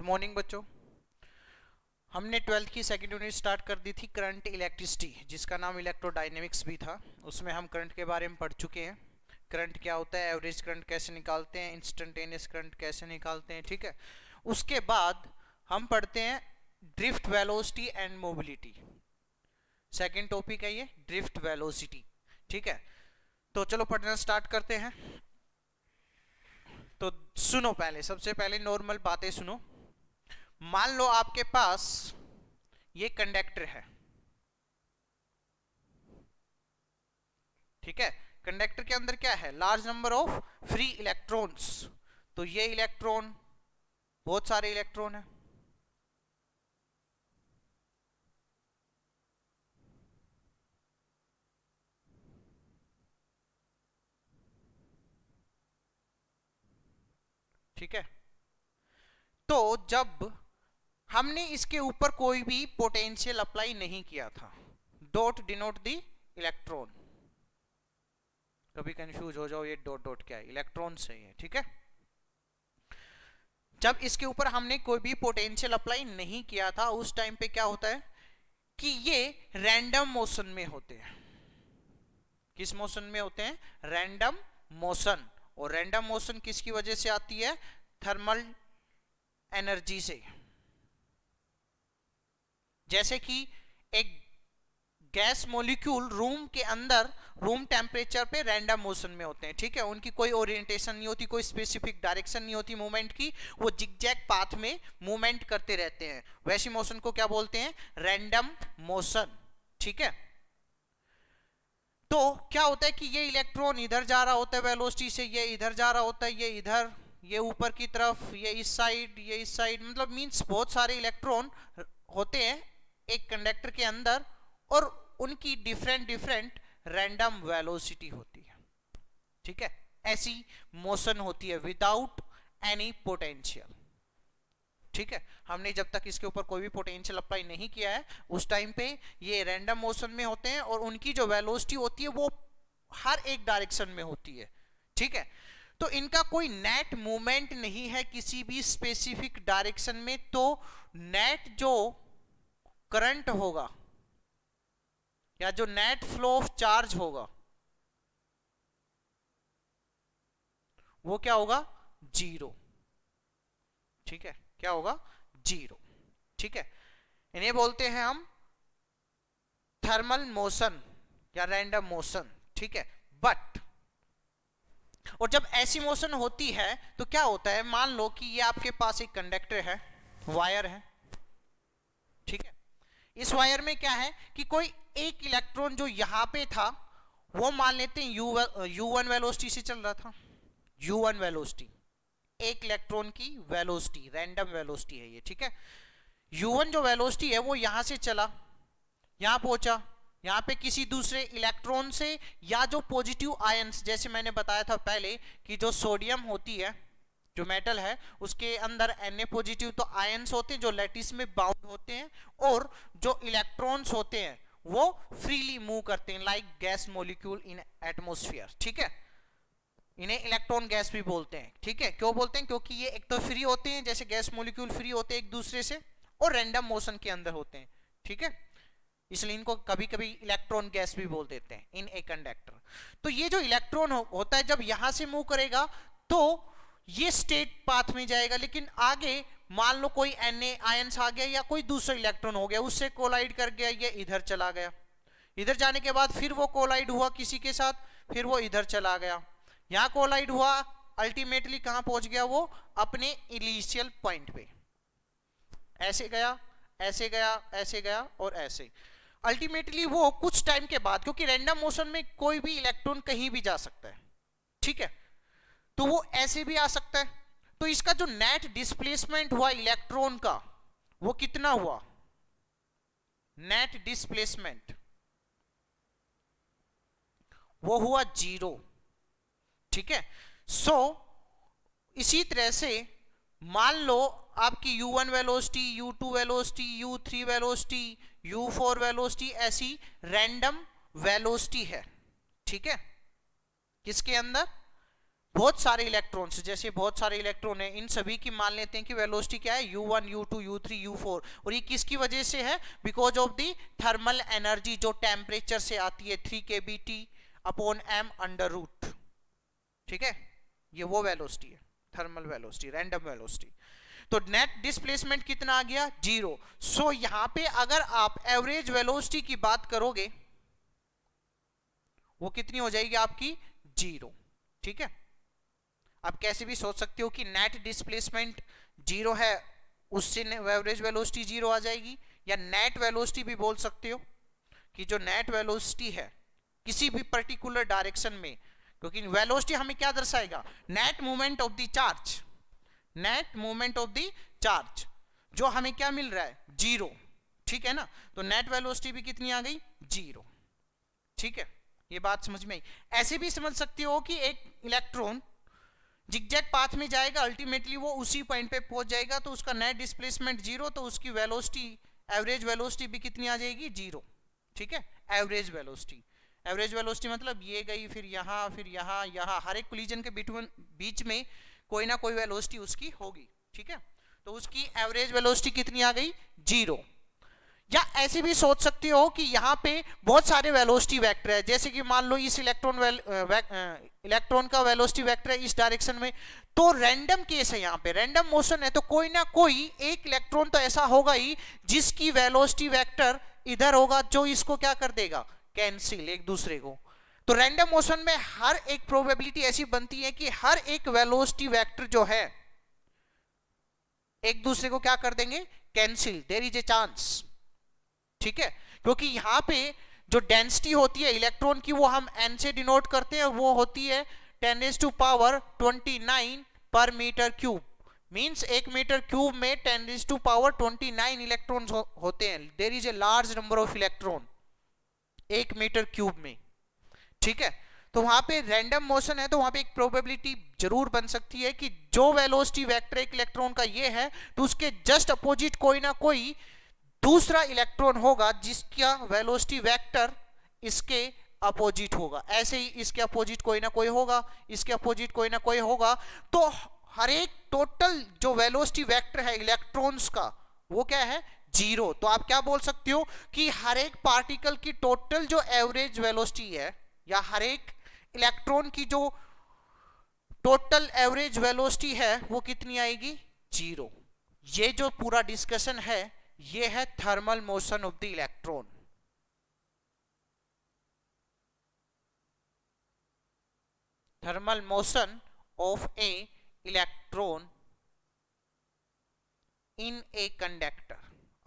Morning बच्चों। हमने 12th की सेकंड यूनिट स्टार्ट कर दी थी करंट इलेक्ट्रिसिटी, जिसका नाम इलेक्ट्रोडायनेमिक्स भी था। उसमें हम करंट के बारे में पढ़ चुके हैं। करंट क्या होता है, एवरेज करंट कैसे निकालते हैं, इंस्टेंटेनियस करंट कैसे निकालते हैं, ठीक है। उसके बाद हम पढ़ते हैं drift velocity and mobility. Second topic है ये ड्रिफ्ट वेलोसिटी, ठीक है। तो चलो पढ़ना स्टार्ट करते हैं। तो सुनो, पहले सबसे पहले नॉर्मल बातें सुनो। मान लो आपके पास ये कंडक्टर है, ठीक है। कंडक्टर के अंदर क्या है, large number of free electrons. तो ये इलेक्ट्रॉन, बहुत सारे इलेक्ट्रॉन है, ठीक है। तो जब हमने इसके ऊपर कोई भी पोटेंशियल अप्लाई नहीं किया था, डॉट डिनोट दी इलेक्ट्रॉन। कभी कंफ्यूज हो जाओ ये डॉट डॉट क्या है, इलेक्ट्रॉन से है, ठीक है। जब इसके ऊपर हमने कोई भी पोटेंशियल अप्लाई नहीं किया था, उस टाइम पे क्या होता है कि ये रैंडम मोशन में होते हैं। किस मोशन में होते हैं, रैंडम मोशन। और रैंडम मोशन किसकी वजह से आती है, थर्मल एनर्जी से। जैसे कि एक गैस मॉलिक्यूल रूम के अंदर रूम टेम्परेचर पे रैंडम मोशन में होते हैं, ठीक है। उनकी कोई ओरिएंटेशन नहीं होती, कोई स्पेसिफिक डायरेक्शन नहीं होती मूवमेंट की, वो जिगजैग पाथ में मूवमेंट करते रहते हैं। वैसी मोशन को क्या बोलते हैं, रैंडम मोशन, ठीक है। तो क्या होता है कि ये इलेक्ट्रॉन इधर जा रहा होता है वेलोसिटी से, ये इधर जा रहा होता है, ये इधर, ये ऊपर की तरफ, ये इस साइड, ये इस साइड, मतलब मींस बहुत सारे इलेक्ट्रॉन होते हैं एक कंडक्टर के अंदर, और उनकी डिफरेंट डिफरेंट रैंडम वेलोसिटी होती है, ठीक है। ऐसी मोशन होती है विदाउट एनी पोटेंशियल, ठीक है। हमने जब तक इसके ऊपर कोई भी पोटेंशियल अप्लाई नहीं किया है, उस टाइम पे ये रैंडम मोशन में होते हैं, और उनकी जो वेलोसिटी होती है वो हर एक डायरेक्शन में होती है, ठीक है। तो इनका कोई नेट मूवमेंट नहीं है किसी भी स्पेसिफिक डायरेक्शन में। तो नेट जो करंट होगा या जो नेट फ्लो ऑफ चार्ज होगा वो क्या होगा, जीरो, ठीक है। क्या होगा, जीरो, ठीक है। इन्हें बोलते हैं हम थर्मल मोशन या रैंडम मोशन, ठीक है। बट और जब ऐसी मोशन होती है तो क्या होता है, मान लो कि ये आपके पास एक कंडक्टर है, वायर है, ठीक है। इस वायर में क्या है कि कोई एक इलेक्ट्रॉन जो यहां पे था, वो मान लेते हैं u1 वेलोसिटी से चल रहा था। u1 वेलोसिटी, एक इलेक्ट्रॉन की वेलोसिटी, रैंडम वेलोसिटी है ये, ठीक है। u1 जो वेलोसिटी है वो यहां से चला, यहां पहुंचा, यहां पे किसी दूसरे इलेक्ट्रॉन से, या जो पॉजिटिव आयंस, जैसे मैंने बताया था पहले कि जो सोडियम होती है, जो मेटल है, उसके अंदर Na पॉजिटिव तो आयंस होते हैं जो लैटिस में बाउंड होते हैं, और जो इलेक्ट्रॉन्स होते हैं वो फ्रीली मूव करते हैं लाइक गैस मॉलिक्यूल इन एटमॉस्फेयर, ठीक है। इन्हें इलेक्ट्रॉन गैस भी बोलते हैं, ठीक है। क्यों बोलते हैं, क्योंकि ये एक तो फ्री होते हैं, जैसे गैस मॉलिक्यूल फ्री होते हैं एक दूसरे से, और रैंडम मोशन के अंदर होते हैं, ठीक है। इसलिए इनको कभी कभी इलेक्ट्रॉन गैस भी बोल देते हैं इन ए कंडक्टर। तो ये जो इलेक्ट्रॉन होता है जब यहां से मूव करेगा तो ये स्टेट पाथ में जाएगा, लेकिन आगे मान लो कोई Na आयंस आ गया या कोई दूसरा इलेक्ट्रॉन हो गया, उससे कोलाइड कर गया, ये इधर चला गया। इधर जाने के बाद फिर वो कोलाइड हुआ किसी के साथ, फिर वो इधर चला गया, यहां कोलाइड हुआ, अल्टीमेटली कहां पहुंच गया, वो अपने इनिशियल पॉइंट पे। ऐसे गया, ऐसे गया, ऐसे गया, और ऐसे अल्टीमेटली वो कुछ टाइम के बाद, क्योंकि रैंडम मोशन में कोई भी इलेक्ट्रॉन कहीं भी जा सकता है, ठीक है, तो वो ऐसे भी आ सकता है। तो इसका जो नेट डिस्प्लेसमेंट हुआ इलेक्ट्रॉन का, वो कितना हुआ, नेट डिस्प्लेसमेंट वो हुआ जीरो, ठीक है। सो इसी तरह से मान लो आपकी u1 velocity, u2 velocity, u3 velocity, u4 velocity, ऐसी रैंडम वेलोसिटी है, ठीक है। किसके अंदर, बहुत सारे इलेक्ट्रॉन्स, जैसे बहुत सारे इलेक्ट्रॉन है, इन सभी की मान लेते हैं कि वेलोसिटी क्या है, u1 u2 u3 u4, और ये किसकी वजह से है, because of the thermal energy जो टेम्परेचर से आती है 3 kBT upon m under root. ठीक है, ये वो वेलोसिटी है, थर्मल वेलोसिटी, रैंडम वेलोसिटी। तो नेट डिस्प्लेसमेंट कितना आ गया, 0। सो यहां पे अगर आप एवरेज वेलोसिटी की बात करोगे वो कितनी हो जाएगी आपकी, 0। ठीक है, आप कैसे भी सोच सकते हो कि नेट डिस्प्लेसमेंट 0 है, उससे एवरेज वेलोसिटी 0 आ जाएगी, या नेट वेलोसिटी भी बोल सकते हो कि जो नेट वेलोसिटी है किसी भी पर्टिकुलर डायरेक्शन में, क्योंकि वेलोसिटी हमें क्या दर्शाएगा, net movement of the charge, net movement of the charge, जो हमें क्या मिल रहा है, 0। ठीक है ना, तो नेट वेलोसिटी भी कितनी आ गई, 0। ठीक है, ये बात समझ में आई। ऐसे भी समझ सकते हो कि एक इलेक्ट्रॉन जिगजैग पाथ में जाएगा, अल्टीमेटली वो उसी पॉइंट पे पहुंच जाएगा, तो उसका नेट डिस्प्लेसमेंट 0, तो उसकी वेलोसिटी, एवरेज वेलोसिटी भी कितनी आ जाएगी, 0। ठीक है, एवरेज वेलोसिटी, एवरेज वेलोसिटी मतलब ये गई, फिर यहाँ, फिर यहाँ, यहाँ, हर एक कोलिजन के बीच में कोई ना कोई वेलोसिटी उसकी होगी। ठीक है, तो उसकी एवरेज वेलोसिटी कितनी आ गई, 0। या ऐसे भी सोच सकते हो कि यहाँ पे बहुत सारे वेलोसिटी वेक्टर है, जैसे कि मान लो इस इलेक्ट्रॉन का वेलोसिटी वेक्टर है इस डायरेक्शन में, तो रैंडम केस है, यहाँ पे रैंडम मोशन है, तो कोई ना कोई एक इलेक्ट्रॉन तो ऐसा होगा ही जिसकी वेलोसिटी वेक्टर इधर होगा, जो इसको क्या कर देगा, कैंसिल एक दूसरे को। तो रैंडम मोशन में हर एक प्रोबेबिलिटी ऐसी बनती है कि हर एक वेलोसिटी वेक्टर जो है एक दूसरे को क्या कर देंगे, cancel, there is a chance. ठीक है, क्योंकि यहां पे जो डेंसिटी होती है इलेक्ट्रॉन की वो हम n से डिनोट करते हैं, वो होती है 10⁻29 per metre cube, means 1 metre cube में 10⁻29 इलेक्ट्रॉन होते हैं, there is a large number of electron 1 metre cube में। ठीक है, तो वहां पे रैंडम मोशन है, तो वहां पे एक प्रोबेबिलिटी जरूर बन सकती है कि जो वेलोसिटी वेक्टर एक इलेक्ट्रॉन का ये है, तो उसके जस्ट अपोजिट कोई ना कोई दूसरा इलेक्ट्रॉन होगा जिसका वेलोसिटी वेक्टर इसके अपोजिट होगा, ऐसे ही इसके अपोजिट कोई ना कोई होगा, इसके अपोजिट कोई ना कोई होगा, तो हर एक टोटल जो वेलोसिटी वेक्टर है इलेक्ट्रॉन्स का वो क्या है, 0। तो आप क्या बोल सकते हो कि हर एक पार्टिकल की टोटल जो एवरेज वेलोसिटी है, या हर एक इलेक्ट्रॉन की जो टोटल एवरेज वेलोसिटी है वो कितनी आएगी, 0। ये जो पूरा डिस्कशन है ये है thermal motion of the electron. Thermal motion of A electron in a conductor,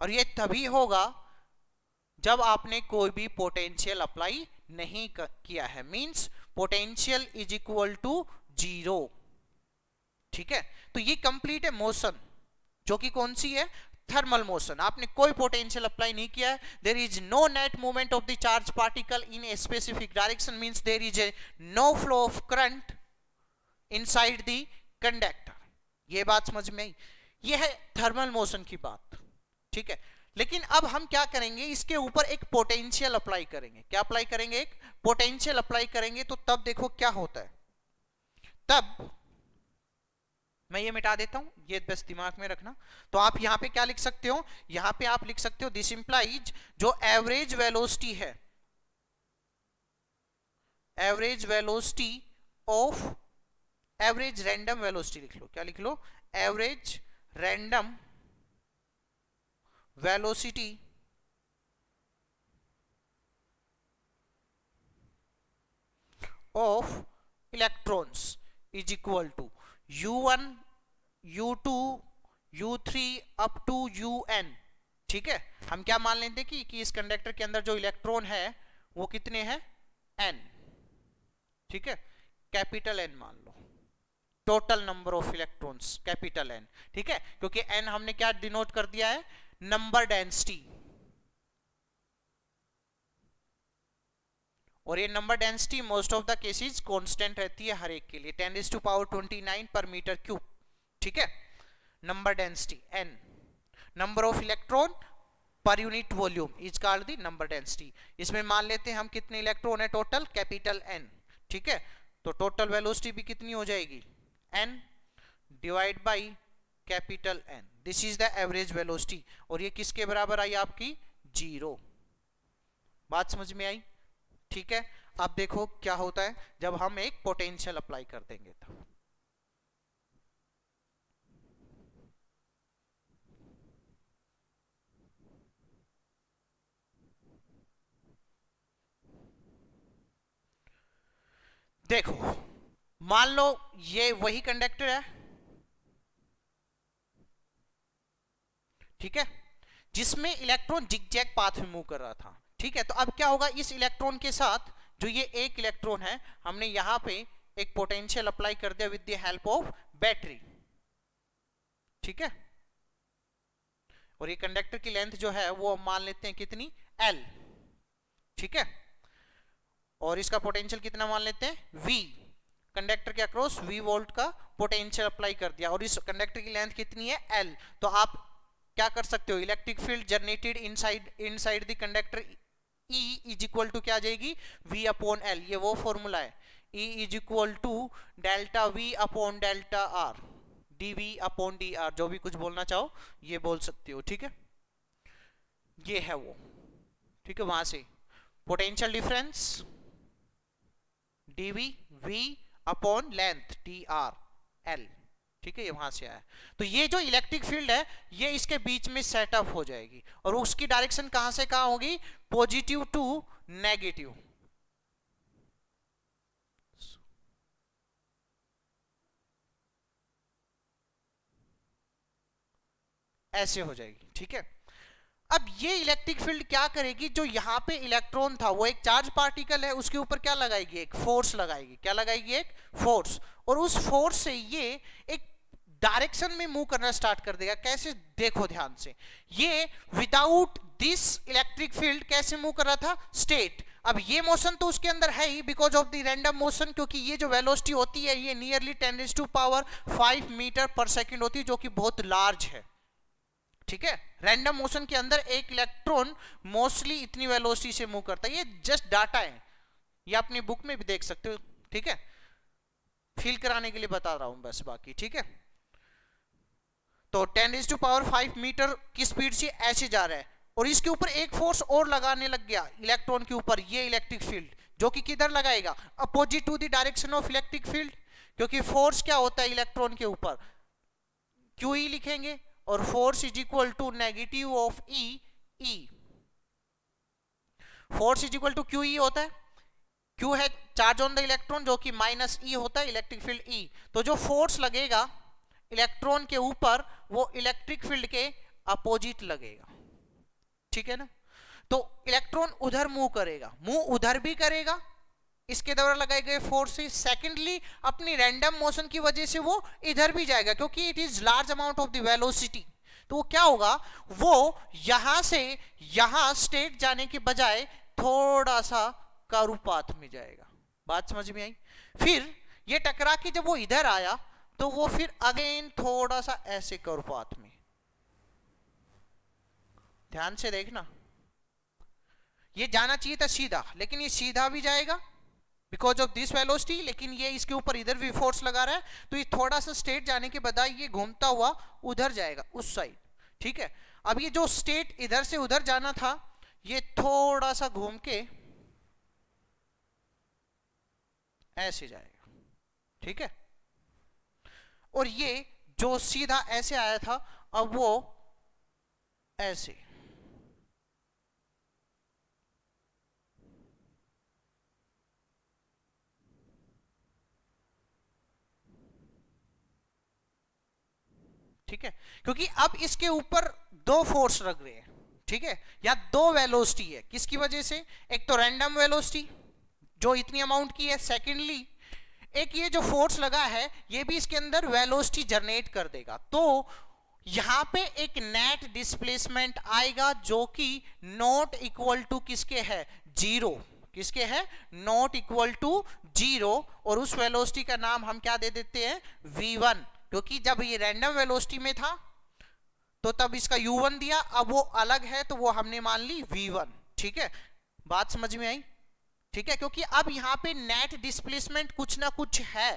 और ये तभी होगा जब आपने कोई भी पोटेंशियल अप्लाई नहीं किया है, means potential is equal to 0। ठीक है, तो ये कंप्लीट है मोशन, जो कि कौन सी है, थर्मल मोशन, आपने कोई पोटेंशियल अप्लाई नहीं किया है, there is no net movement of the charge particle in a specific direction, means there is a no flow of current inside the conductor. ये बात समझ में आई, ये है थर्मल मोशन की बात। ठीक है, लेकिन अब हम क्या करेंगे, इसके ऊपर एक पोटेंशियल अप्लाई करेंगे, क्या अप्लाई करेंगे, एक पोटेंशियल अप्लाई करेंगे, तो तब देखो क्या होता है। तब मैं ये मिटा देता हूं, ये बस दिमाग में रखना। तो आप यहां पे क्या लिख सकते हो, यहां पे आप लिख सकते हो दिस इंप्लाइज जो एवरेज वेलोसिटी है, average velocity of, average random velocity लिख लो, क्या लिख लो, average random velocity of electrons is equal to u1 u2 u3 up to un। ठीक है, हम क्या मान लेते हैं कि इस कंडक्टर के अंदर जो इलेक्ट्रॉन है वो कितने हैं, n। ठीक है, कैपिटल N मान लो, total number of electrons capital N। ठीक है, क्योंकि n हमने क्या डिनोट कर दिया है, नंबर डेंसिटी, और ये number density most of the cases constant रहती है हर एक के लिए, 10⁻29 पर मीटर क्यूब। ठीक है, number density n, number of electron per unit volume is called the number density. इसमें मान लेते हैं हम कितने इलेक्ट्रॉन है टोटल, कैपिटल N। ठीक है, तो टोटल वेलोसिटी भी कितनी हो जाएगी, n divide by capital N। This is the average velocity, और ये किसके बराबर आई आपकी, 0। बात समझ में आई? ठीक है। अब देखो क्या होता है जब हम एक पोटेंशियल अप्लाई कर देंगे तब। देखो मान लो ये वही कंडक्टर है, ठीक है, जिसमें इलेक्ट्रॉन जिगजैग पाथ में मूव कर रहा था। ठीक है, तो अब क्या होगा, इस इलेक्ट्रॉन के साथ जो ये एक इलेक्ट्रॉन है, हमने यहां पे एक पोटेंशियल अप्लाई कर दिया with the help of battery. ठीक है, और ये कंडक्टर की लेंथ जो है वो मान लेते हैं कितनी, L। ठीक है, और इसका पोटेंशियल कितना मान लेते हैं, V। कंडक्टर के अक्रॉस V वोल्ट का पोटेंशियल अप्लाई कर दिया, और इस कंडक्टर की लेंथ कितनी है, L। तो आप क्या कर सकते हो, electric field generated inside the conductor E is equal to क्या आ जाएगी, V अपॉन L। ये वो फॉर्मूला है, E is equal to delta V upon delta R, dV upon dr, जो भी कुछ बोलना चाहो ये बोल सकते हो। ठीक है, ये है वो। ठीक है, वहां से potential difference dV V upon length dr L। ठीक है, ये वहां से आया। तो ये जो इलेक्ट्रिक फील्ड है ये इसके बीच में सेटअप हो जाएगी, और उसकी डायरेक्शन कहां से कहां होगी, पॉजिटिव टू नेगेटिव। ऐसे हो जाएगी। ठीक है, अब ये इलेक्ट्रिक फील्ड क्या करेगी, जो यहां पे इलेक्ट्रॉन था वो एक चार्ज पार्टिकल है, उसके ऊपर क्या लगाएगी, एक फोर्स लगाएगी। क्या लगाएगी, एक फोर्स, और उस फोर्स से ये एक डायरेक्शन में मूव करना स्टार्ट कर देगा। कैसे, देखो ध्यान से, ये विदाउट दिस इलेक्ट्रिक फील्ड कैसे मूव कर रहा था, स्टेट। अब ये मोशन तो उसके अंदर है ही because of the random motion, क्योंकि ये जो वेलोसिटी होती है ये नियरली 10⁻⁵ मीटर पर सेकंड होती है, जो कि बहुत लार्ज है। ठीक है, रैंडम मोशन के अंदर एक इलेक्ट्रॉन मोस्टली इतनी वेलोसिटी से मूव करता है। ये जस्ट डाटा है, ये अपनी बुक में भी देख सकते हो। ठीक है, फील कराने के लिए बता रहा हूं बस, बाकी ठीक है। तो 10⁵ मीटर की स्पीड से ऐसे जा रहा है, और इसके ऊपर एक फोर्स और लगाने लग गया इलेक्ट्रॉन के ऊपर, ये इलेक्ट्रिक फील्ड, जो कि किधर लगाएगा, opposite to the direction of electric field. क्योंकि फोर्स क्या होता है इलेक्ट्रॉन के ऊपर, QE लिखेंगे, और force is equal to negative of E। Force is equal to QE होता है, Q है चार्ज ऑन द इलेक्ट्रॉन, जो कि -E होता है इलेक्ट्रिक फील्ड E। तो जो फोर्स लगेगा इलेक्ट्रॉन के ऊपर वो इलेक्ट्रिक फील्ड के अपोजिट लगेगा। ठीक है ना, तो इलेक्ट्रॉन उधर मूव करेगा, मूव उधर भी करेगा इसके द्वारा लगाए गए फोर्स से। सेकेंडली अपनी रैंडम मोशन की वजह से वो इधर भी जाएगा, क्योंकि it is large amount of the velocity. तो वो क्या होगा, वो यहां से यहां स्टेट जाने के बजाय थोड़ा सा कर्व पाथ में जाएगा। बात समझ में आई? फिर ये टकरा के जब वो इधर आया तो वो फिर अगेन थोड़ा सा ऐसे कर्व पाथ में, ध्यान से देखना, ये जाना चाहिए था सीधा, लेकिन ये सीधा भी जाएगा बिकॉज ऑफ दिस वेलोसिटी, लेकिन ये इसके ऊपर इधर भी फोर्स लगा रहा है, तो ये थोड़ा सा स्टेट जाने के बजाय ये घूमता हुआ उधर जाएगा, उस साइड। ठीक है, अब ये जो स्टेट इधर से उधर जाना था ये थोड़ा सा घूम के ऐसे जाएगा। ठीक है, और ये जो सीधा ऐसे आया था अब वो ऐसे। ठीक है, क्योंकि अब इसके ऊपर दो फोर्स लग रहे हैं। ठीक है, या दो वेलोसिटी है, किसकी वजह से, एक तो रैंडम वेलोसिटी जो इतनी अमाउंट की है, सेकेंडली एक ये जो फोर्स लगा है ये भी इसके अंदर वेलोसिटी जनरेट कर देगा। तो यहां पे एक नेट डिस्प्लेसमेंट आएगा जो कि नॉट इक्वल टू किसके है, 0। किसके है, नॉट इक्वल टू 0, और उस वेलोसिटी का नाम हम क्या दे देते हैं, v1, क्योंकि जब ये रैंडम वेलोसिटी में था तो तब इसका u1 दिया, अब वो अलग है तो वो हमने मान ली v1। ठीक है, बात समझ में आई? ठीक है, क्योंकि अब यहाँ पे नेट डिस्प्लेसमेंट कुछ ना कुछ है।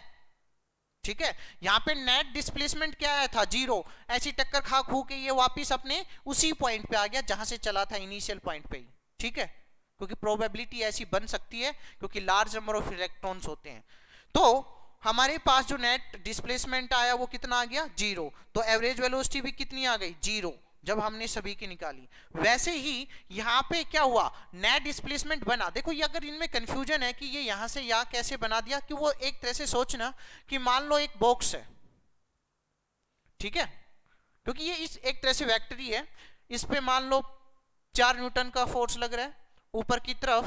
ठीक है, यहाँ पे नेट डिस्प्लेसमेंट क्या आया था, 0। ऐसी टक्कर खा खू के ये वापिस अपने उसी पॉइंट पे आ गया जहां से चला था, इनिशियल पॉइंट पे ही। ठीक है, क्योंकि प्रोबेबिलिटी ऐसी बन सकती है क्योंकि लार्ज नंबर ऑफ इलेक्ट्रॉन्स होते हैं। तो हमारे पास जो नेट डिस्प्लेसमेंट आया वो कितना आ गया, 0। तो एवरेज वेलोसिटी भी कितनी आ गई, 0, जब हमने सभी की निकाली। वैसे ही यहाँ पे क्या हुआ, नेट डिस्प्लेसमेंट बना। देखो ये अगर इनमें कंफ्यूजन है कि ये यहाँ से यहाँ कैसे बना दिया, कि वो एक तरह से सोचना कि मान लो एक बॉक्स है, ठीक है, क्योंकि ये इस एक तरह से वेक्टरी है, इस पे मान लो 4 न्यूटन का फोर्स लग रहा है, ऊपर की तरफ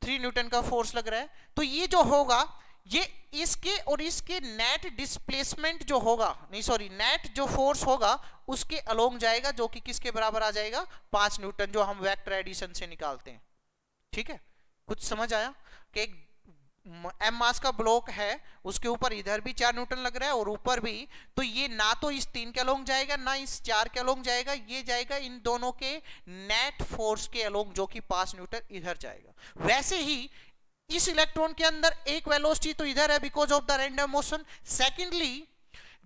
3 न्यूटन का फोर्स लग रहा है। तो ये जो होगा ये इसके और इसके नेट डिस्प्लेसमेंट जो होगा, नहीं सॉरी, नेट जो फोर्स होगा उसके अलोंग जाएगा, जो कि किसके बराबर आ जाएगा, 5 न्यूटन, जो हम वेक्टर एडिशन से निकालते हैं। ठीक है, कुछ समझ आया कि एक एम मास का ब्लॉक है, उसके ऊपर इधर भी 4 न्यूटन लग रहा है और ऊपर भी, तो ये ना तो इस 3 के अलोंग जाएगा ना इस 4 के अलोंग जाएगा, ये जाएगा इन दोनों के नेट फोर्स के अलोंग, जो कि 5 न्यूटन इधर जाएगा। वैसे ही इस इलेक्ट्रॉन के अंदर एक वेलोसिटी तो इधर है because of the random motion. Secondly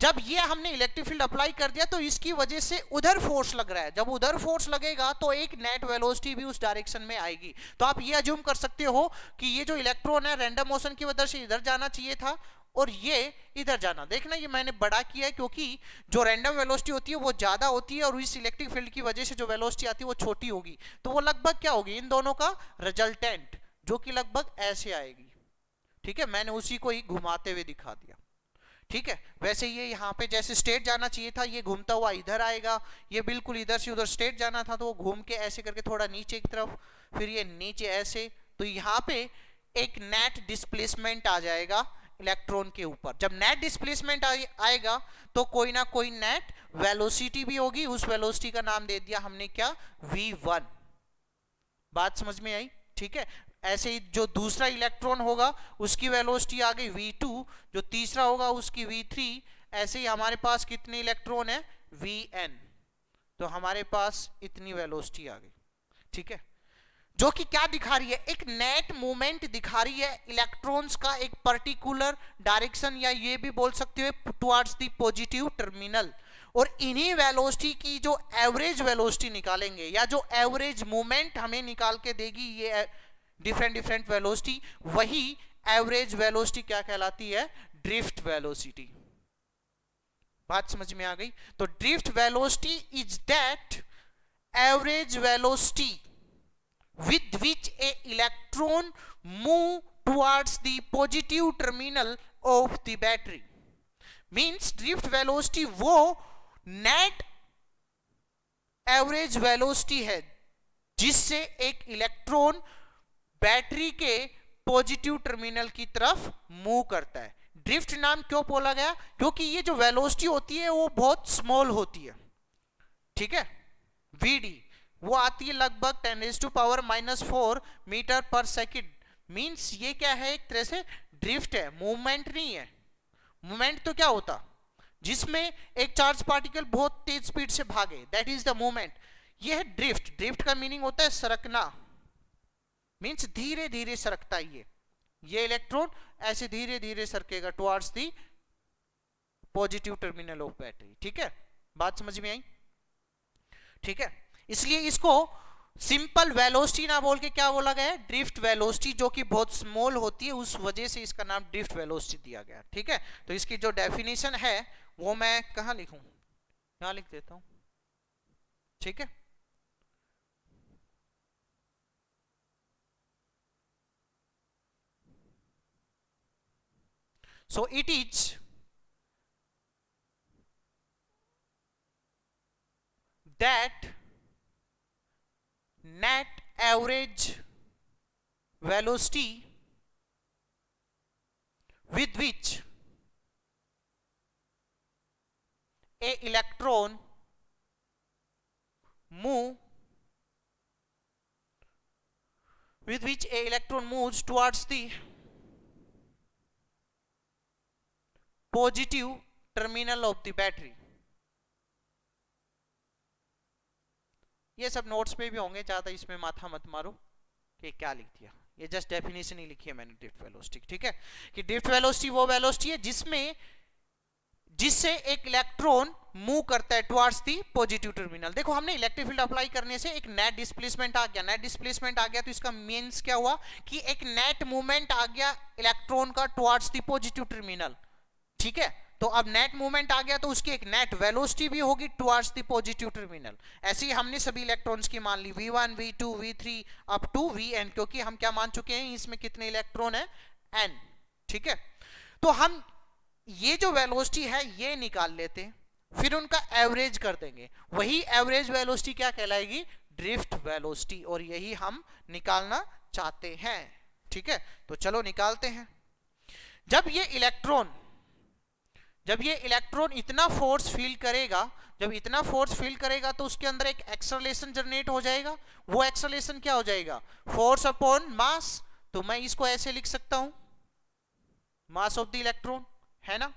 जब ये हमने इलेक्ट्रिक फील्ड अप्लाई कर दिया तो इसकी वजह से उधर फोर्स लग रहा है, जब उधर फोर्स लगेगा तो एक नेट वेलोसिटी भी उस डायरेक्शन में आएगी। तो आप ये अज्यूम कर सकते हो कि ये जो इलेक्ट्रॉन है रैंडम मोशन की वजह से इधर जाना चाहिए था और ये इधर जाना। देखना ये मैंने बड़ा किया है क्योंकि जो रैंडम वेलोसिटी होती है वो ज्यादा होती है और इस इलेक्ट्रिक फील्ड की वजह से जो वेलोसिटी आती है वो छोटी होगी। तो वो लगभग क्या होगी, इन दोनों का रिजल्टेंट, जो कि लगभग ऐसे आएगी। ठीक है, मैंने उसी को ही घुमाते हुए दिखा दिया। ठीक है, वैसे ये यहाँ पे जैसे स्ट्रेट जाना चाहिए था, ये घूमता हुआ इधर आएगा, ये बिल्कुल इधर से उधर स्ट्रेट जाना था तो वो घूम के ऐसे करके थोड़ा नीचे की तरफ, फिर ये नीचे ऐसे, तो यहाँ पे एक नेट डिस्प्लेसमेंट आ जाएगा इलेक्ट्रॉन के ऊपर। जब नेट डिस्प्लेसमेंट आएगा तो कोई ना कोई नेट वेलोसिटी भी होगी, उस वेलोसिटी का नाम दे दिया हमने क्या, v1। बात समझ में आई? ठीक है, ऐसे ही जो दूसरा इलेक्ट्रॉन होगा उसकी वेलोसिटी आ गई v2, जो तीसरा होगा उसकी v3। ऐसे ही हमारे पास कितने इलेक्ट्रॉन है, vn, तो हमारे पास इतनी वेलोसिटी आ गई। ठीक है, जो कि क्या दिखा रही है, एक नेट मूवमेंट दिखा रही है इलेक्ट्रॉन्स का एक पर्टिकुलर डायरेक्शन, या ये भी बोल सकते हो टुवर्ड्स द पॉजिटिव टर्मिनल। और इन्हीं वेलोसिटी की जो एवरेज वेलोसिटी निकालेंगे या जो एवरेज मूवमेंट हमें निकाल के देगी ये डिफरेंट वेलोसिटी, वही एवरेज वेलोसिटी क्या कहलाती है, ड्रिफ्ट वेलोसिटी। बात समझ में आ गई? तो drift velocity is that average velocity with which a electron move towards the positive terminal of the battery। means drift velocity वो net average velocity है जिससे एक इलेक्ट्रॉन बैटरी के पॉजिटिव टर्मिनल की तरफ मूव करता है। ड्रिफ्ट नाम क्यों बोला गया, क्योंकि ये जो वेलोसिटी होती है वो बहुत स्मॉल होती है। ठीक है, vd वो आती है लगभग 10⁻⁻⁴ मीटर पर सेकंड। मींस ये क्या है, एक तरह से ड्रिफ्ट है, मूवमेंट नहीं है। मूवमेंट तो क्या होता, जिसमें एक चार्ज पार्टिकल बहुत तेज स्पीड से भागे, दैट इज द मूवमेंट। ये है ड्रिफ्ट। ड्रिफ्ट का मीनिंग होता है सरकना, मींस धीरे धीरे सरकता है। ये इलेक्ट्रॉन ऐसे धीरे धीरे सरकेगा towards the positive terminal of battery. ठीक है, बात समझ में आई? ठीक है, इसलिए इसको सिंपल वेलोसिटी ना बोल के क्या बोला गया है, ड्रिफ्ट वेलोसिटी, जो कि बहुत स्मॉल होती है, उस वजह से इसका नाम ड्रिफ्ट वेलोसिटी दिया गया। ठीक है, तो इसकी जो डेफिनेशन है वो मैं कहां लिखूं, यहां लिख देता हूं। ठीक है, so it is that net average velocity with which a electron moves towards the positive terminal of the battery। ये सब नोट्स में भी होंगे, ज्यादा इसमें माथा मत मारो कि क्या लिख दिया। ये जस्ट डेफिनेशन ही लिखी है मैंने ड्रिफ्ट वेलोसिटी, ठीक है, कि ड्रिफ्ट वेलोसिटी वो वेलोसिटी है जिससे एक इलेक्ट्रॉन मूव करता है टुवर्ड्स दी पॉजिटिव टर्मिनल। देखो हमने इलेक्ट्रिक फील्ड अप्लाई करने से एक नेट डिस्प्लेसमेंट आ गया, नेट डिस्प्लेसमेंट आ गया तो इसका मींस क्या हुआ कि एक नेट मूवमेंट आ गया इलेक्ट्रॉन का टुवर्ड्स दी पॉजिटिव टर्मिनल, ठीक है। तो अब नेट मूवमेंट आ गया तो उसकी एक नेट वेलोसिटी भी होगी टुवर्ड्स द पॉजिटिव टर्मिनल। ऐसे ही हमने सभी इलेक्ट्रॉन्स की मान ली v1 v2 v3 up to vn, क्योंकि हम क्या मान चुके हैं इसमें कितने इलेक्ट्रॉन है n, ठीक है। तो हम ये जो वेलोसिटी है ये निकाल लेते हैं, फिर उनका एवरेज कर देंगे, वही एवरेज वेलोसिटी क्या कहलाएगी, ड्रिफ्ट वेलोसिटी, और यही हम निकालना चाहते हैं, ठीक है। तो चलो निकालते हैं। जब ये इलेक्ट्रॉन इतना फोर्स फील करेगा, जब इतना फोर्स फील करेगा तो उसके अंदर एक एक्सेलरेशन जनरेट हो जाएगा। वो एक्सेलरेशन क्या हो जाएगा, फोर्स अपॉन मास। तो मैं इसको ऐसे लिख सकता हूं, मास ऑफ द इलेक्ट्रॉन, है ना।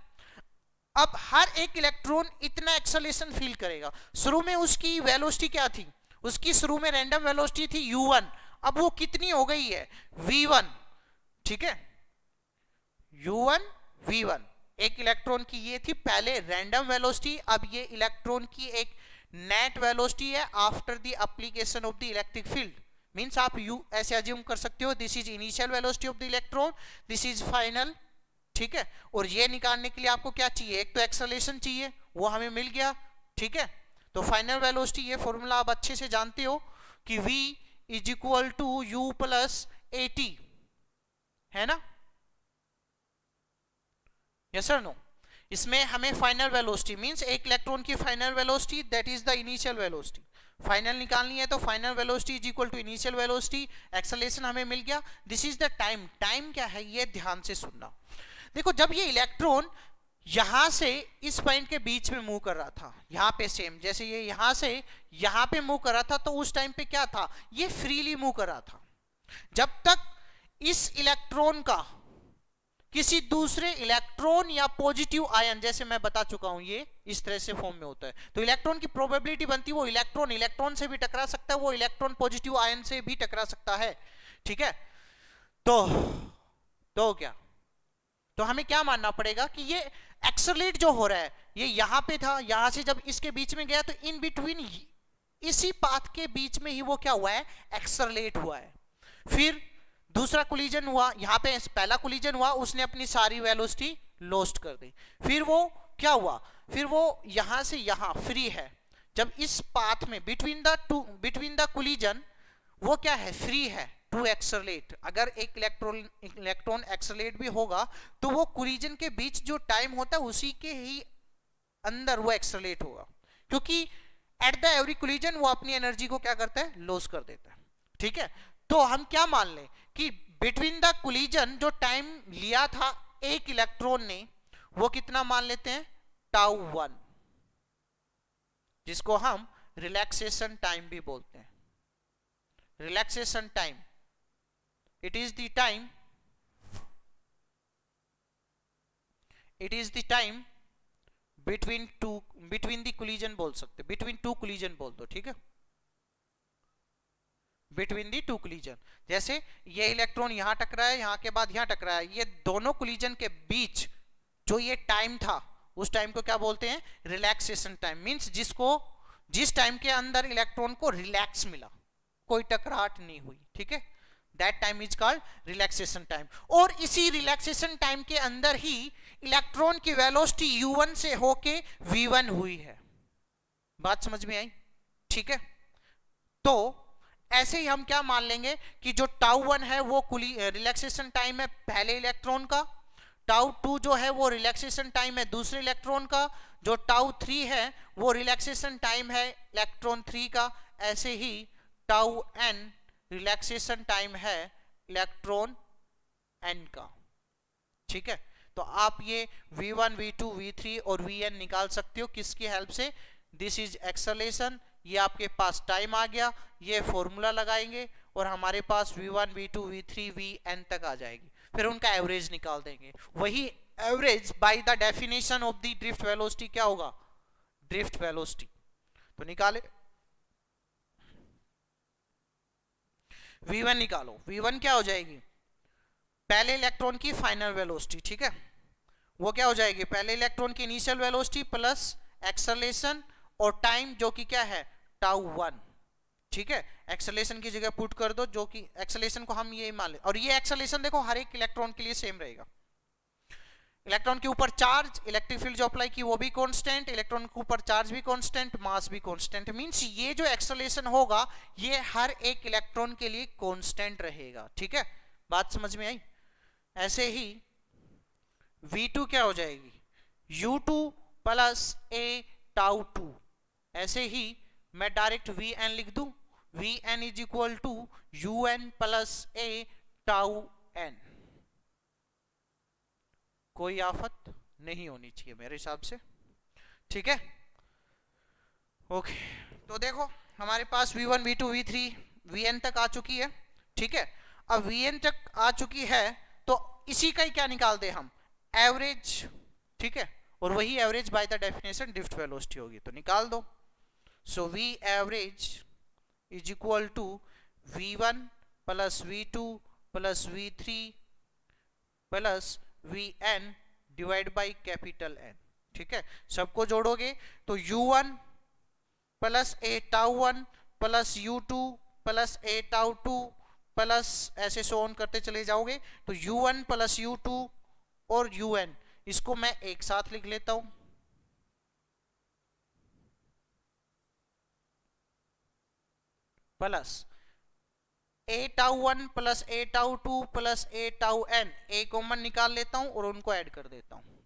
अब हर एक इलेक्ट्रॉन इतना एक्सेलरेशन फील करेगा। शुरू में उसकी वेलोसिटी क्या थी, उसकी शुरू में रैंडम वेलोसिटी थी u1, अब वो कितनी हो गई है v1, ठीक है, u1 v1। एक इलेक्ट्रॉन की ये थी पहले रैंडम वेलोसिटी, अब ये इलेक्ट्रॉन की एक नेट वेलोसिटी है after the application of the electric field. Means आप यू ऐसे अज्यूम कर सकते हो, this is initial velocity of the electron, this is final, ठीक है। और ये निकालने के लिए आपको क्या चाहिए, एक तो एक्सेलरेशन चाहिए, वो हमें मिल गया, ठीक है। तो फाइनल वेलोसिटी, ये फॉर्मूला आप अच्छे से जानते हो कि v is equal to u plus at, है ना, यस और नो। इसमें हमें फाइनल वेलोसिटी मींस एक इलेक्ट्रॉन की final velocity that is the initial velocity, final निकालनी है तो final velocity is equal to initial velocity, acceleration हमें मिल गया, this is the time. Time क्या है ये ध्यान से सुनना। देखो जब ये इलेक्ट्रॉन यहां से इस पॉइंट के बीच में मूव कर रहा था, यहां पे सेम जैसे ये यहां से यहां पे मूव कर रहा था, तो उस टाइम पे क्या था, ये फ्रीली मूव कर रहा था। जब तक इस इलेक्ट्रॉन का किसी दूसरे इलेक्ट्रॉन या पॉजिटिव आयन, जैसे मैं बता चुका हूं ये इस तरह से फॉर्म में होता है, तो इलेक्ट्रॉन की प्रोबेबिलिटी बनती है वो इलेक्ट्रॉन से भी टकरा सकता है, वो इलेक्ट्रॉन पॉजिटिव आयन से भी टकरा सकता है, ठीक है। तो क्या, तो हमें क्या मानना पड़ेगा कि ये एक्सेलरेट जो हो रहा है ये यहां पे था, यहां से जब इसके बीच में गया तो इन बिटवीन इसी पाथ के बीच में ही वो क्या हुआ है, एक्सेलरेट हुआ है। फिर दूसरा कोलिजन हुआ, यहां पे पहला कोलिजन हुआ, उसने अपनी सारी वेलोसिटी लॉस्ट कर दी। फिर वो क्या हुआ, फिर वो यहां से यहां फ्री है, जब इस पाथ में बिटवीन द कोलिजन वो क्या है, फ्री है टू एक्सेलरेट। अगर एक इलेक्ट्रॉन एक्सेलरेट भी होगा तो वो कोलिजन के बीच जो टाइम होता है उसी के ही अंदर वो एक्सेलरेट होगा, क्योंकि एट द एवरी कोलिजन वो अपनी एनर्जी को क्या करता है, लॉस कर देता है, ठीक है। तो हम क्या मान लें कि बिटवीन द कोलिजन जो टाइम लिया था एक इलेक्ट्रॉन ने, वो कितना मान लेते हैं, τ1, जिसको हम रिलैक्सेशन टाइम भी बोलते हैं। Relaxation time, it is the time between the collision बोल सकते, between two collision बोल दो, ठीक है, between the two collision। जैसे ये इलेक्ट्रॉन यहां टकरा है, यहां के बाद यहां टकरा है, ये दोनों कोलिजन के बीच जो ये टाइम था उस टाइम को क्या बोलते हैं, रिलैक्सेशन टाइम। मींस जिस टाइम के अंदर इलेक्ट्रॉन को रिलैक्स मिला, कोई टकराहट नहीं हुई, ठीक है, that time is called relaxation time. और इसी रिलैक्सेशन टाइम के अंदर ही इलेक्ट्रॉन की वेलोसिटी u1 से होके v1 हुई है। बात समझ में आई, ठीक है। तो ऐसे ही हम क्या मान लेंगे कि जो τ1 है वो रिलैक्सेशन टाइम है पहले इलेक्ट्रॉन का, τ2 जो है वो रिलैक्सेशन टाइम है दूसरे इलेक्ट्रॉन का, जो τ3 है वो रिलैक्सेशन टाइम है इलेक्ट्रॉन 3 का, ऐसे ही τn रिलैक्सेशन टाइम है इलेक्ट्रॉन n का, ठीक है। तो आप ये v1 v2 v3 और vn निकाल सकते हो किसकी हेल्प से, दिस इज एक्सेलरेशन, ये आपके पास टाइम आ गया, ये फॉर्मूला लगाएंगे और हमारे पास v1 v2 v3 vn तक आ जाएगी, फिर उनका एवरेज निकाल देंगे। वही average by the definition of the drift velocity क्या होगा, ड्रिफ्ट वेलोसिटी। तो निकाले, v1 निकालो, v1 क्या हो जाएगी, पहले इलेक्ट्रॉन की फाइनल वेलोसिटी, ठीक है, वो क्या हो जाएगी, पहले इलेक्ट्रॉन की इनिशियल वेलोसिटी प्लस एक्सेलरेशन और टाइम जो कि क्या है टाउ 1, ठीक है, एक्सेलरेशन की जगह पुट कर दो, जो कि एक्सेलरेशन को हम ये मान ले, और ये एक्सेलरेशन देखो हर एक इलेक्ट्रॉन के लिए सेम रहेगा। इलेक्ट्रॉन के ऊपर चार्ज, इलेक्ट्रिक फील्ड जो अप्लाई की वो भी कांस्टेंट, इलेक्ट्रॉन के ऊपर चार्ज भी कांस्टेंट, मास भी कांस्टेंट, मींस ये जो एक्सेलरेशन होगा ये हर एक इलेक्ट्रॉन के लिए कांस्टेंट रहेगा, ठीक है, बात समझ में आई। ऐसे ही v2 क्या हो जाएगी, u2 प्लस a टाउ 2, ऐसे ही मैं डायरेक्ट vn लिख दूं, vn is equal to un plus a tau n, कोई आफत नहीं होनी चाहिए मेरे हिसाब से, ठीक है, ओके। तो देखो हमारे पास v1 v2 v3 vn तक आ चुकी है, ठीक है, अब vn तक आ चुकी है तो इसी का ही क्या निकाल दे हम, एवरेज, ठीक है, और वही average by the definition drift velocity होगी, तो निकाल दो। So v average is equal to v1 plus v2 plus v3 plus vn divide by capital N, ठीक है, सबको जोड़ोगे तो u1 प्लस a टाउ 1 प्लस u2 plus a tau 2 plus ऐसे सो ऑन करते चले जाओगे, तो u1 प्लस u2 और un इसको मैं एक साथ लिख लेता हूं, plus a tau 1 plus a tau 2 plus a tau n, a common निकाल लेता हूं और उनको ऐड कर देता हूं,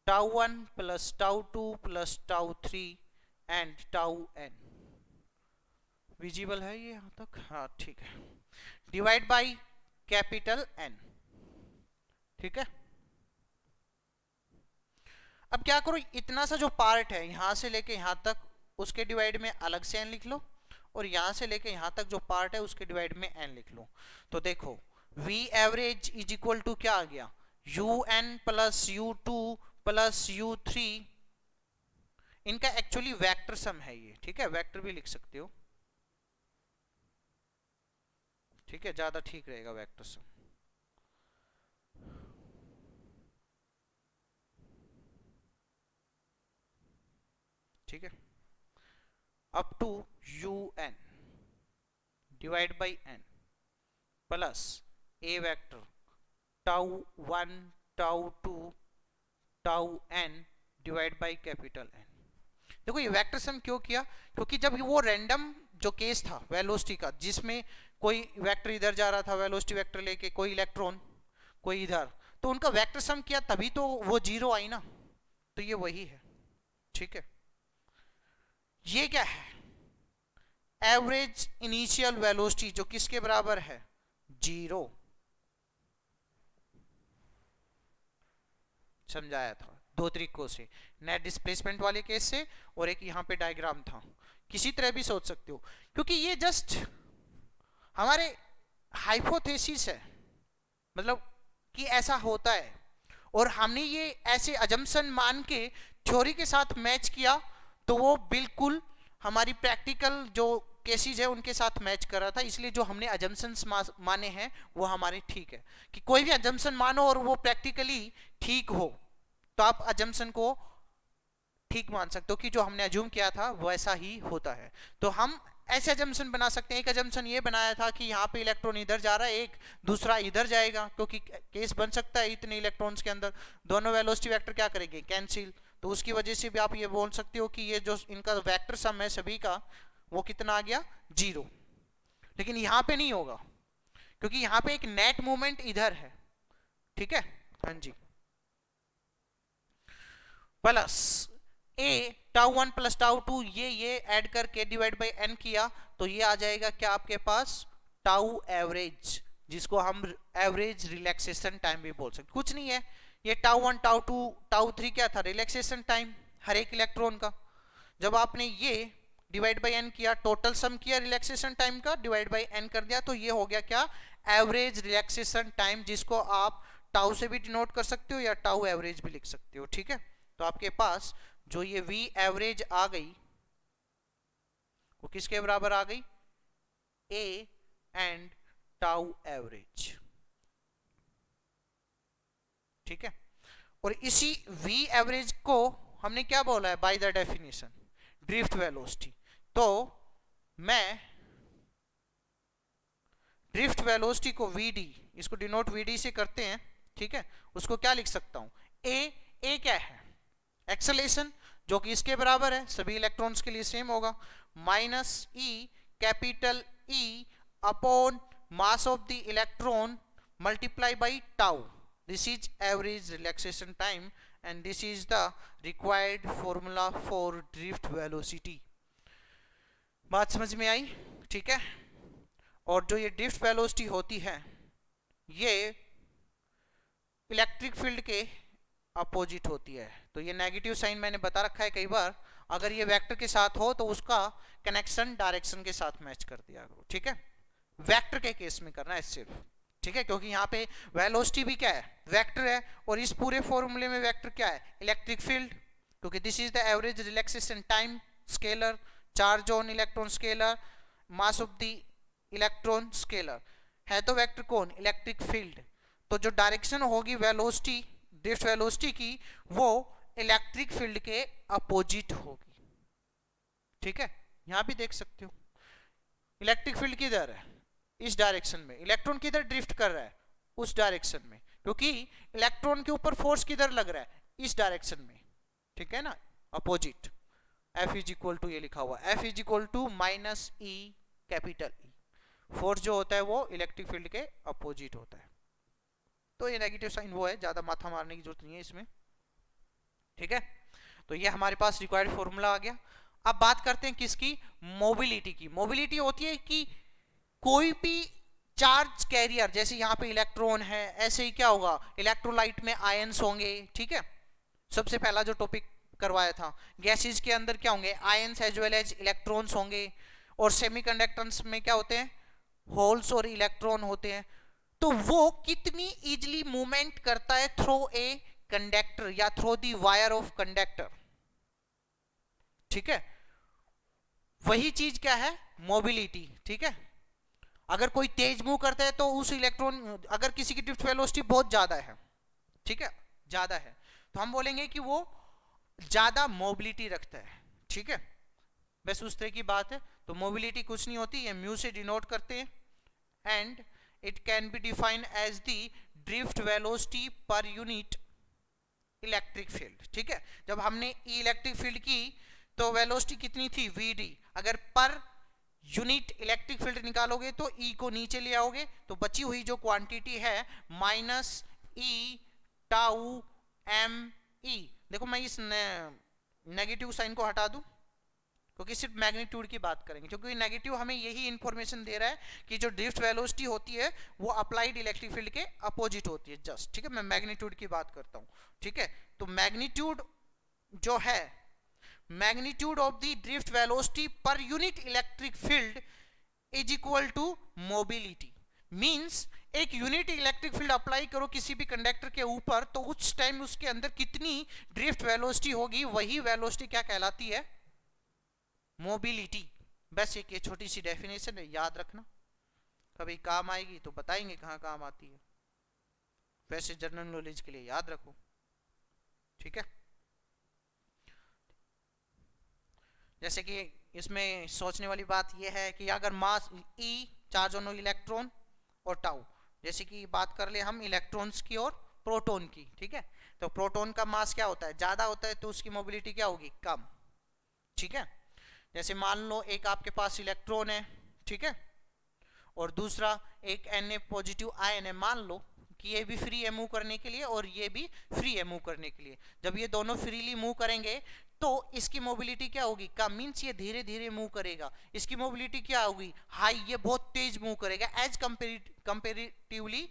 tau 1 plus tau 2 plus tau 3 and tau n, visible है ये यहां तक, हाँ ठीक है, डिवाइड बाय कैपिटल N, ठीक है। अब क्या करो, इतना सा जो पार्ट है यहां से लेके यहां तक उसके डिवाइड में अलग से n लिख लो, और यहां से लेके यहां तक जो पार्ट है उसके डिवाइड में n लिख लो, तो देखो v average is equal to क्या आ गया, un plus u2 plus u3, इनका एक्चुअली वेक्टर सम है ये, ठीक है, वेक्टर भी लिख सकते हो, ठीक है, ज्यादा ठीक रहेगा वेक्टर सम, ठीक है, up to un divide by n plus a vector tau 1 tau 2 tau n divide by capital N। देखो ये वेक्टर सम क्यों किया, क्योंकि जब वो रैंडम जो केस था वेलोसिटी का, जिसमें कोई वेक्टर इधर जा रहा था वेलोसिटी वेक्टर लेके, कोई इलेक्ट्रॉन कोई इधर, तो उनका वेक्टर सम किया तभी तो वो जीरो आई ना, तो ये वही है, ठीक है। ये क्या है, एवरेज इनिशियल वेलोसिटी जो किसके बराबर है, जीरो, समझाया था दो तरीकों से, नेट डिस्प्लेसमेंट वाले केस से और एक यहाँ पे डायग्राम था, किसी तरह भी सोच सकते हो, क्योंकि ये जस्ट हमारे हाइपोथेसिस है, मतलब कि ऐसा होता है, और हमने ये ऐसे अजम्पशन मान के थ्योरी के साथ मैच किया, तो वो बिल्कुल हमारी प्रैक्टिकल जो केसेस है उनके साथ मैच कर रहा था, इसलिए जो हमने अजम्पशंस माने हैं वो हमारे ठीक है, कि कोई भी अजम्पशन मानो और वो प्रैक्टिकली ठीक हो तो आप अजम्पशन को ठीक मान सकते हो कि जो हमने अज्यूम किया था वैसा ही होता है। तो हम ऐसे अजम्पशन बना सकते हैं, एक अजम्पशन ये बनाया था कि यहाँ पे इलेक्ट्रॉन इधर जा रहा है, एक दूसरा इधर जाएगा, क्योंकि केस बन सकता है इतने इलेक्ट्रॉन्स के अंदर दोनों वेलोसिटी वेक्टर क्या करेंगे, कैंसिल, तो उसकी वजह से भी आप ये बोल सकते हो कि ये जो इनका वेक्टर सम है सभी का वो कितना आ गया, जीरो। लेकिन यहाँ पे नहीं होगा क्योंकि यहाँ पे एक नेट मूवमेंट इधर है, ठीक है, हाँ जी, plus a tau 1 plus tau 2 ये ऐड करके डिवाइड बाय n किया, तो ये आ जाएगा क्या आपके पास, टाउ एवरेज, जिसको हम एवरेज रिलैक्सेशन टाइम भी बोल सकते, कुछ नहीं है, ये टाउ 1 टाउ 2 टाउ 3 क्या था, रिलैक्सेशन टाइम हर एक इलेक्ट्रॉन का, जब आपने ये डिवाइड बाय n किया, टोटल सम किया रिलैक्सेशन टाइम का, डिवाइड बाय n कर दिया, तो ये हो गया क्या, एवरेज रिलैक्सेशन टाइम, जिसको आप टाउ से भी डिनोट कर सकते हो या टाउ एवरेज भी लिख सकते हो, ठीक है। तो आपके पास जो ये v एवरेज आ गई वो किसके बराबर आ गई, a एंड टाउ एवरेज। ठीक है, और इसी v एवरेज को हमने क्या बोला है bye the definition, drift velocity. तो मैं ड्रिफ्ट वेलोसिटी को vd, इसको डिनोट vd से करते हैं, ठीक है, उसको क्या लिख सकता हूं, a क्या है, एक्सेलेरेशन, जो कि इसके बराबर है, सभी इलेक्ट्रॉन्स के लिए सेम होगा, minus e capital E upon mass of the electron multiply by tau, this is average relaxation time and this is the required formula for drift velocity. बात समझ में आई? ठीक है, और जो ये ड्रिफ्ट वेलोसिटी होती है ये इलेक्ट्रिक फील्ड के अपोजिट होती है। तो ये नेगेटिव साइन मैंने बता रखा है कई बार, अगर ये वेक्टर के साथ हो तो उसका कनेक्शन डायरेक्शन के साथ मैच कर दिया करो। ठीक है, वेक्टर के केस में करना है सिर्फ, ठीक है, क्योंकि यहाँ पे वेलोसिटी भी क्या है, वेक्टर है, और इस पूरे फॉर्मूले में वेक्टर क्या है, इलेक्ट्रिक फील्ड, क्योंकि this is the average relaxation time, scalar, charge on electron scalar, mass of the electron scalar, है तो वेक्टर कौन, इलेक्ट्रिक फील्ड। तो जो डायरेक्शन होगी वेलोसिटी, ड्रिफ्ट वेलोसिटी की, वो इलेक्ट्रिक फील्ड के अपोजिट होगी। ठीक है, यहां भी देख सकते हो इलेक्ट्रिक फील्ड किधर है, इस डायरेक्शन में, इलेक्ट्रॉन किधर ड्रिफ्ट कर रहा है, उस डायरेक्शन में, क्योंकि इलेक्ट्रॉन के ऊपर फोर्स किधर लग रहा है, इस डायरेक्शन में। ठीक है ना, opposite, F is equal to, ये लिखा हुआ F is equal to minus E capital E, force जो होता है वो इलेक्ट्रिक फील्ड के अपोजिट होता है। तो ये नेगेटिव साइन वो है, ज्यादा माथा मारने की जरूरत नहीं है इसमें। ठीक है, तो ये हमारे पास रिक्वायर्ड फॉर्मूला आ गया। अब बात करते हैं किसकी, मोबिलिटी की। मोबिलिटी होती है कि कोई भी चार्ज कैरियर, जैसे यहाँ पे इलेक्ट्रॉन है, ऐसे ही क्या होगा, इलेक्ट्रोलाइट में आयंस होंगे। ठीक है, सबसे पहला जो टॉपिक करवाया था, गैसेज के अंदर क्या होंगे, ions as well as electrons होंगे, और सेमीकंडक्टर्स में क्या होते हैं, होल्स और इलेक्ट्रॉन होते हैं। तो वो कितनी इजीली मूवमेंट करता है थ्रू ए कंडक्टर या through the wire of conductor. ठीक है, वही चीज क्या है, मोबिलिटी। ठीक है, अगर कोई तेज मूव करता है तो उस इलेक्ट्रॉन, अगर किसी की ड्रिफ्ट वेलोसिटी बहुत ज्यादा है, ठीक है, ज्यादा है, तो हम बोलेंगे कि वो ज्यादा मोबिलिटी रखता है। ठीक है, बस उस तरह की बात है। तो मोबिलिटी कुछ नहीं होती, ये म्यू से डिनोट करते हैं, and it can be defined as the drift velocity per unit electric field. ठीक है, जब हमने इलेक्ट्रिक फील्ड की तो वेलोसिटी कितनी थी, vd, अगर पर यूनिट इलेक्ट्रिक फील्ड निकालोगे तो E को नीचे ले आओगे, तो बची हुई जो क्वांटिटी है minus E tau m E। देखो मैं इस नेगेटिव साइन को हटा दूं, क्योंकि सिर्फ मैग्नीट्यूड की बात करेंगे, क्योंकि नेगेटिव हमें यही इंफॉर्मेशन दे रहा है कि जो ड्रिफ्ट वेलोसिटी होती है वो अप्लाइड इलेक्ट्रिक फील्ड के अपोजिट होती है जस्ट। ठीक है, मैं मैग्नीट्यूड की बात करता हूँ। ठीक है, तो मैग्नीट्यूड जो है, magnitude of the drift velocity per unit electric field is equal to mobility. Means एक यूनिट इलेक्ट्रिक फील्ड अप्लाई करो किसी भी कंडक्टर के ऊपर, तो उस टाइम उसके अंदर कितनी ड्रिफ्ट वेलोसिटी होगी, वही वेलोसिटी क्या कहलाती है, मोबिलिटी। बस एक ये छोटी सी डेफिनेशन है, याद रखना, कभी काम आएगी तो बताएंगे कहाँ काम आती है, वैसे जनरल नॉलेज के लिए याद रखो। ठीक है, जैसे कि इसमें सोचने वाली बात यह है कि अगर मास E, चार्ज ऑन इलेक्ट्रॉन, और टाउ, जैसे कि बात कर ले हम इलेक्ट्रॉन्स की और प्रोटॉन की। ठीक है, तो प्रोटॉन का मास क्या होता है, ज्यादा होता है, तो उसकी मोबिलिटी क्या होगी, कम। ठीक है, जैसे मान लो एक आपके पास इलेक्ट्रॉन है, ठीक है, और दूसरा एक Na पॉजिटिव आयन है, मान लो कि ये भी फ्री है मूव करने के लिए और ये भी फ्री है मूव करने के लिए। जब ये दोनों फ्रीली मूव करेंगे तो इसकी मोबिलिटी क्या होगी, कम, मींस ये धीरे धीरे मूव करेगा। इसकी मोबिलिटी क्या होगी, हाई, ये बहुत तेज मूव करेगा as comparatively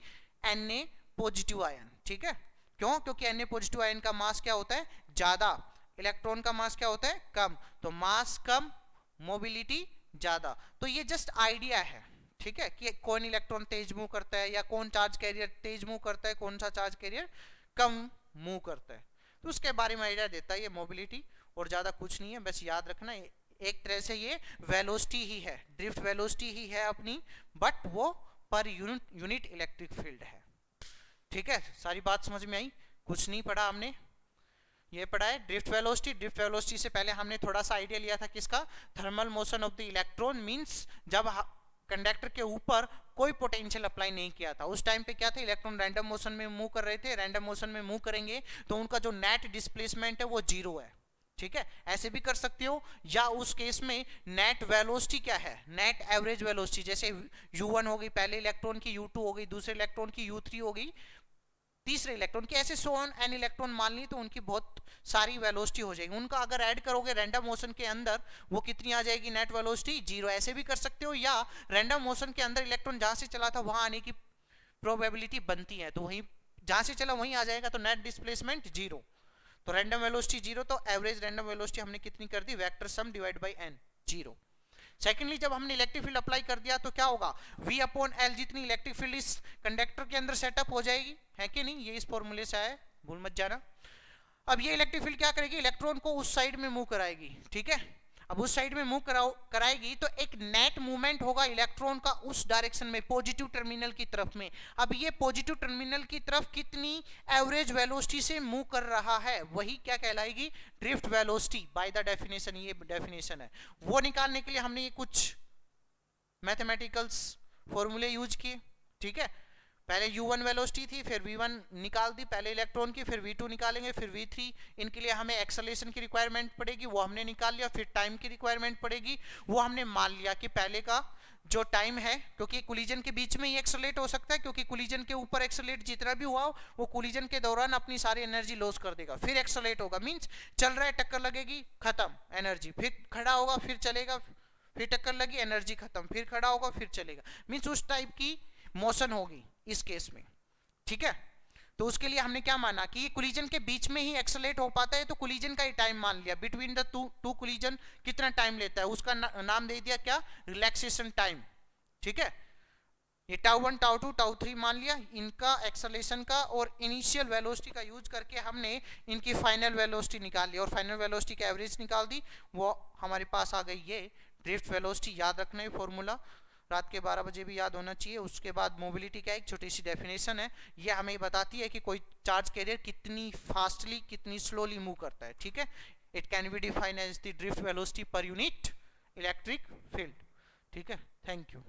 Na positive ion. ठीक है, क्यों, क्योंकि Na पॉजिटिव आयन का मास क्या होता है, ज्यादा, इलेक्ट्रॉन का मास क्या होता है, कम, तो मास कम, मोबिलिटी ज्यादा। तो ये जस्ट आइडिया है, ठीक है, कि कौन इलेक्ट्रॉन तेज मूव करता है या कौन चार्ज कैरियर तेज मूव करता है, कौन सा चार्ज कैरियर कम मूव करता है, तो उसके बारे में आइडिया देता है ये मोबिलिटी, और ज्यादा कुछ नहीं है, बस याद रखना एक तरह से ये वेलोसिटी ही है, ड्रिफ्ट वेलोसिटी ही है अपनी, बट वो पर यूनिट इलेक्ट्रिक फील्ड है। ठीक है, सारी बात समझ में आई? कुछ नहीं पढ़ा हमने, ये पढ़ा है ड्रिफ्ट वेलोसिटी। ड्रिफ्ट वेलोसिटी से पहले हमने थोड़ा सा आइडिया लिया था किसका, thermal motion of the electron, means जब कंडक्टर के ऊपर कोई पोटेंशियल अप्लाई नहीं किया था, उस टाइम पे क्या था, इलेक्ट्रॉन रैंडम मोशन में मूव कर रहे थे। रैंडम मोशन में मूव करेंगे तो उनका जो नेट डिस्प्लेसमेंट है वो जीरो है। ठीक है, ऐसे भी कर सकते हो, या उस केस में नेट वेलोसिटी क्या है, नेट एवरेज वेलोसिटी, जैसे u1 हो गई पहले इलेक्ट्रॉन की, u2 हो गई दूसरे इलेक्ट्रॉन की, u3 हो गई तीसरे इलेक्ट्रॉन की, ऐसे सो ऑन एन इलेक्ट्रॉन मान ली तो उनकी बहुत सारी वेलोसिटी हो जाएगी। उनका अगर ऐड करोगे रैंडम मोशन के अंदर, वो कितनी आ जाएगी नेट वेलोसिटी, जीरो। ऐसे भी कर सकते हो, या रैंडम मोशन के अंदर इलेक्ट्रॉन जहां से चला था वहां आने की प्रोबेबिलिटी बनती है, तो वहीं जहां से चला वहीं आ जाएगा, तो नेट डिस्प्लेसमेंट जीरो। तो रैंडम वेलोसिटी जीरो, तो एवरेज रैंडम वेलोसिटी हमने कितनी कर दी, vector sum divide by n, zero. Secondly जब हमने इलेक्ट्रिक फील्ड अप्लाई कर दिया तो क्या होगा, V अपॉन एल, जितनी इलेक्ट्रिक फील्ड इस कंडक्टर के अंदर सेटअप हो जाएगी, है कि नहीं, ये इस फॉर्मूले से आया, भूल मत जाना। अब ये इलेक्ट्रिक फील्ड क्या करेगी, इलेक्ट्रॉन को उस साइड में मूव कराएगी। ठीक है, अब उस साइड में मूव कराएगी तो एक नेट मूवमेंट होगा इलेक्ट्रॉन का उस डायरेक्शन में, पॉजिटिव टर्मिनल की तरफ में। अब ये पॉजिटिव टर्मिनल की तरफ कितनी एवरेज वेलोसिटी से मूव कर रहा है, वही क्या कहलाएगी, drift velocity by the definition. ये डेफिनेशन है, वो निकालने के लिए हमने ये कुछ मैथमेटिकल्स फॉर्मूले यूज किए। ठीक है, पहले u1 वेलोसिटी थी, फिर v1 निकाल दी पहले इलेक्ट्रॉन की, फिर v2 निकालेंगे, फिर v3। इनके लिए हमें एक्सेलरेशन की रिक्वायरमेंट पड़ेगी, वो हमने निकाल लिया। फिर टाइम की रिक्वायरमेंट पड़ेगी, वो हमने मान लिया कि पहले का जो टाइम है, क्योंकि कोलिजन के बीच में ही एक्सेलरेट हो सकता है, क्योंकि कोलिजन के ऊपर एक्सेलरेट जितना भी हुआ वो कोलिजन के दौरान अपनी सारी एनर्जी लॉस कर देगा, फिर एक्सेलरेट होगा, मींस चल रहा है, टक्कर लगेगी, खत्म एनर्जी, फिर खड़ा होगा, फिर चलेगा, फिर टक्कर लगी, एनर्जी खत्म, फिर खड़ा होगा, फिर चलेगा, मींस उस टाइप की मोशन होगी इस केस में। ठीक है, तो उसके लिए हमने क्या माना कि ये कोलिजन के बीच में ही एक्सेलरेट हो पाता है, तो कोलिजन का ही टाइम मान लिया, बिटवीन द टू कोलिजन कितना टाइम लेता है, उसका नाम दे दिया क्या, रिलैक्सेशन टाइम। ठीक है, ये टाउ 1 टाउ 2 टाउ 3 मान लिया, इनका एक्सेलरेशन का और इनिशियल वेलोसिटी का यूज करके हमने इनकी फाइनल वेलोसिटी निकाल ली, और फाइनल वेलोसिटी की एवरेज निकाल दी, वो हमारे पास आ गई ये ड्रिफ्ट वेलोसिटी। याद रखना है फॉर्मूला, रात के 12 बजे भी याद होना चाहिए। उसके बाद मोबिलिटी का एक छोटी सी डेफिनेशन है, ये हमें बताती है कि कोई चार्ज कैरियर कितनी फास्टली कितनी स्लोली मूव करता है। ठीक है, it can be define as the drift velocity per unit electric field. ठीक है, थैंक यू।